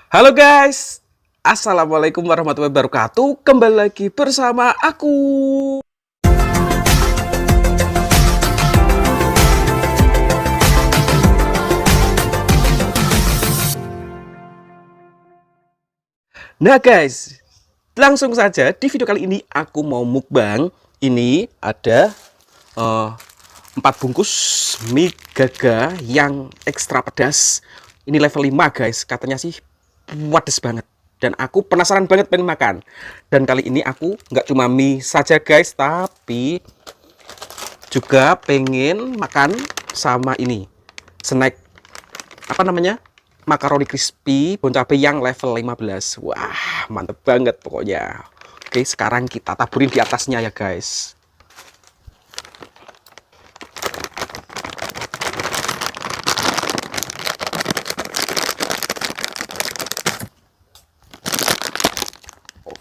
Halo guys, Assalamualaikum warahmatullahi wabarakatuh. Kembali lagi bersama aku. Nah guys, langsung saja di video kali ini aku mau mukbang. Ini ada 4 bungkus mie gaga yang ekstra pedas. Ini level 5 guys, katanya sih pedes banget. Dan aku penasaran banget pengen makan. Dan kali ini aku nggak cuma mie saja guys, tapi juga pengen makan sama ini snack apa namanya, makaroni crispy bon cabe yang level 15. Wah mantep banget pokoknya. Oke, sekarang kita taburin di atasnya ya guys.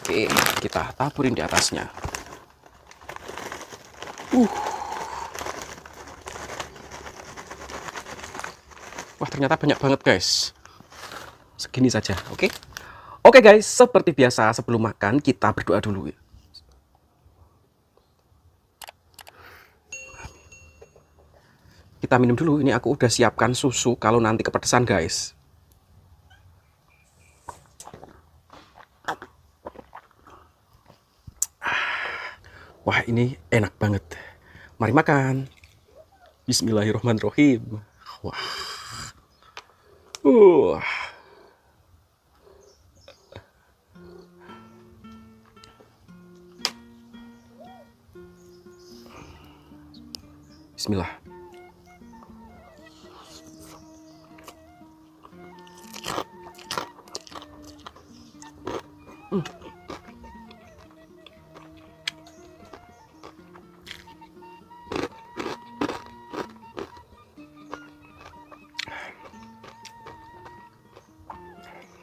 Oke, kita taburin di atasnya. Wah ternyata banyak banget guys. Segini saja, oke? Oke guys, seperti biasa sebelum makan kita berdoa dulu. Kita minum dulu. Ini aku udah siapkan susu kalau nanti kepedesan guys. Wah ini enak banget. Mari makan. Bismillahirrahmanirrahim. Wah. Uh. Bismillah.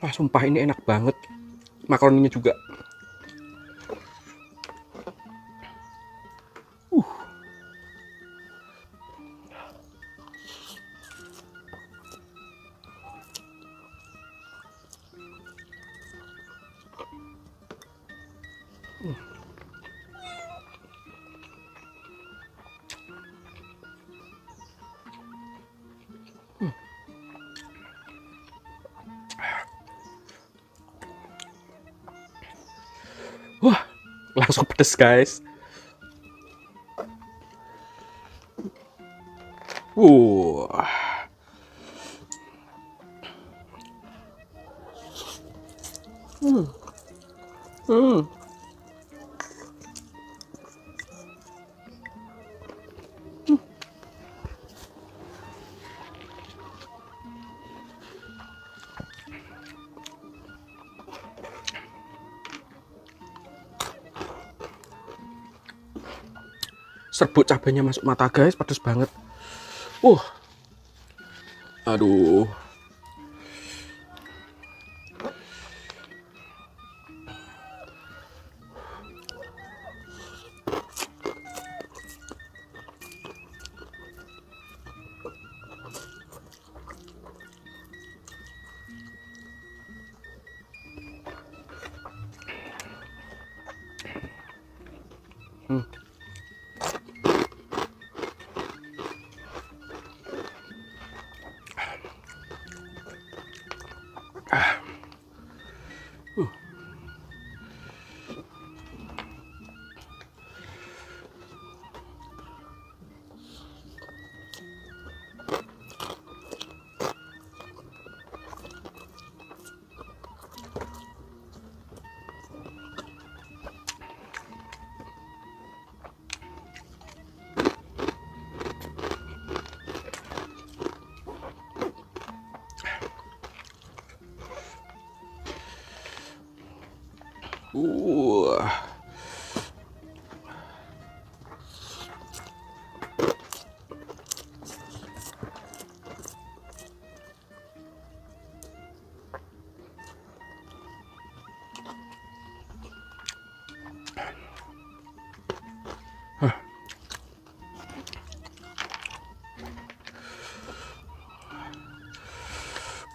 Wah, sumpah ini enak banget. Makaroninya juga. Wah, langsung pedes guys. Wah. Hmm. Hmm. Serbuk cabenya masuk mata guys, pedes banget. Aduh. Hmm. Uh.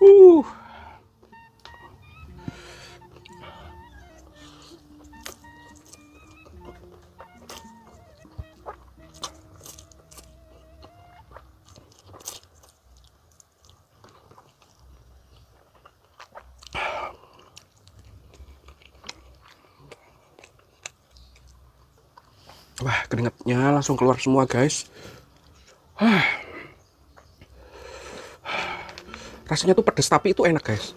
Uh. Wah, keringatnya langsung keluar semua, guys. Rasanya tuh pedes tapi itu enak, guys.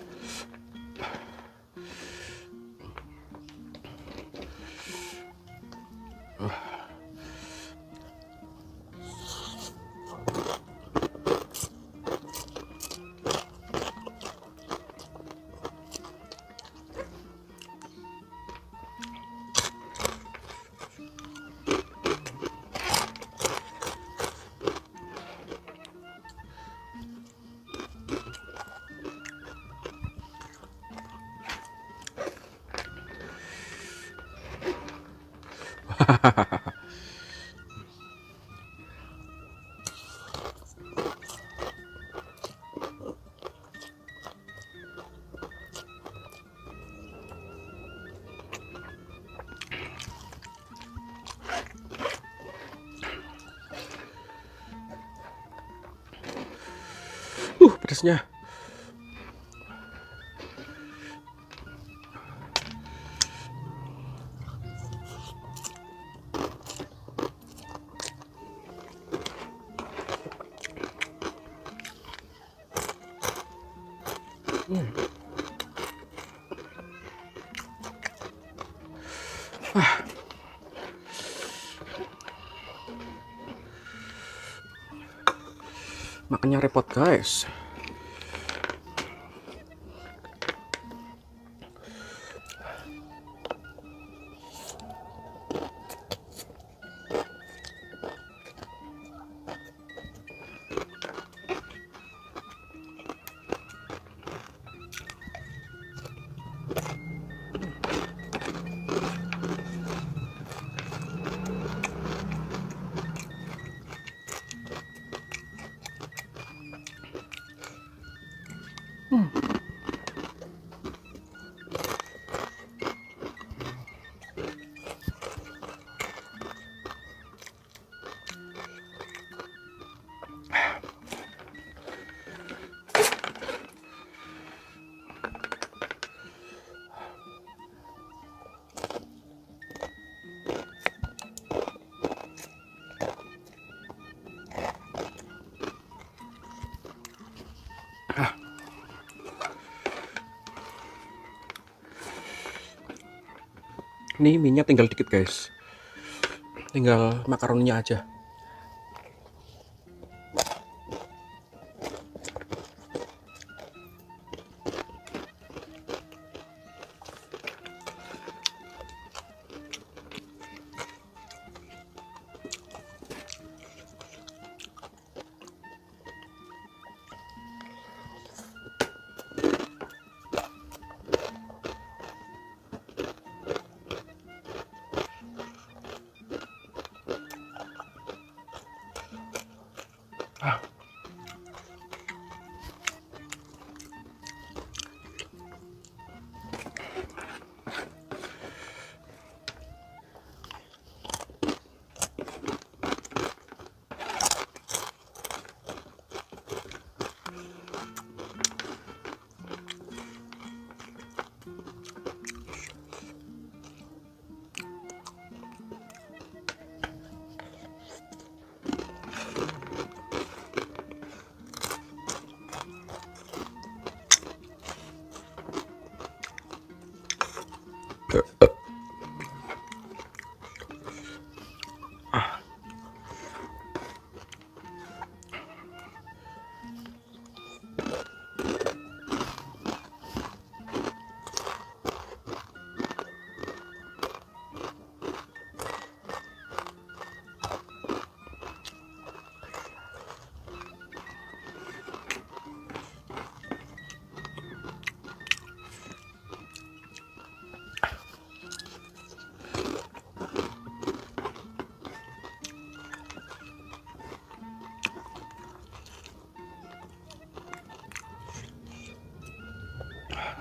Pedasnya. Makannya repot, guys. Ini minyak tinggal dikit, guys. Tinggal makaroninya aja.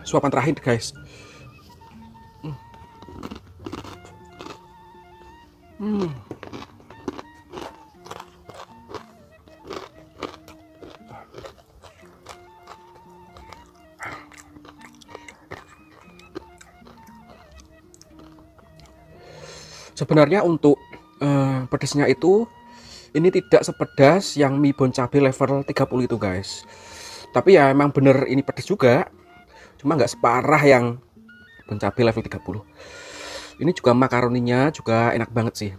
Suapan terakhir, guys. Sebenarnya untuk Pedasnya itu ini tidak sepedas yang mie bon cabe level 30 itu guys. Tapi ya emang bener ini pedas juga, cuma nggak separah yang bon cabe level 30. Ini juga makaroninya juga enak banget sih.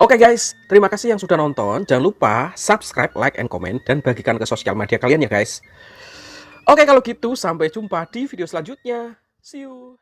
Oke guys, terima kasih yang sudah nonton. Jangan lupa subscribe, like, and comment, dan bagikan ke sosial media kalian ya guys. Oke kalau gitu, sampai jumpa di video selanjutnya. See you.